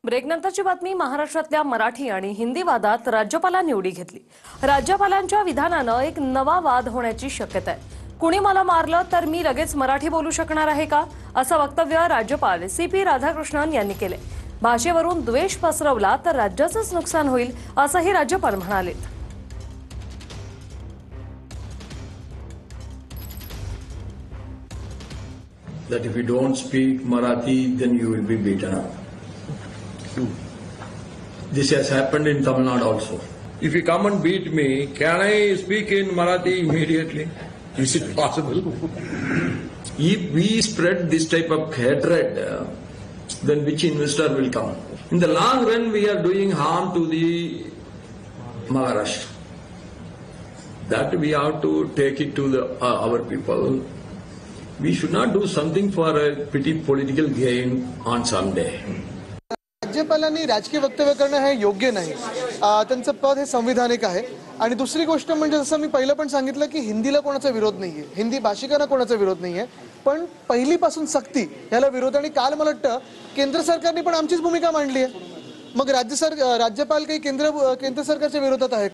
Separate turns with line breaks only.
ब्रेकनंतरची बातमी। महाराष्ट्रातल्या मराठी आणि हिंदी वादात राज्यपालांनी उडी घेतली। राज्यपालांच्या विधानानं एक नवा वाद होण्याची शक्यता आहे। कुणी मला मारलं तर मी लगेच मराठी बोलू शकणार आहे का, असं वक्तव्य राज्यपाल CP राधाकृष्णन यांनी केले। भाषेवरून द्वेष पसरवला तर राज्याचंच नुकसान होईल, असंही राज्यपाल म्हणाले।
That if you don't speak Marathi, then you will be beaten up. This has happened in Tamil Nadu also.
If you come and beat me, can I speak in Marathi immediately? Is it possible?
If we spread this type of hatred, then which investor will come? In the long run, we are doing harm to the Maharashtra. That we have to take it to our people. We should not do something for a petty political gain on some day.
राज्यपालांनी राजकीय वक्तव्य करणं हे योग्य नाही। त्यांचं पद हे संविधानिक आहे। आणि दुसरी गोष्ट म्हणजे जसं मी पहिलं पण सांगितलं की हिंदीला कोणाचा विरोध नाहीये, हिंदी भाषिकांना कोणाचा विरोध नाहीये, पण पहिलीपासून सक्ती याला विरोध। आणि काल मला वाटतं केंद्र सरकारने पण आमचीच भूमिका मांडली आहे। मग राज्यपाल काही केंद्र सरकारच्या विरोधात आहे?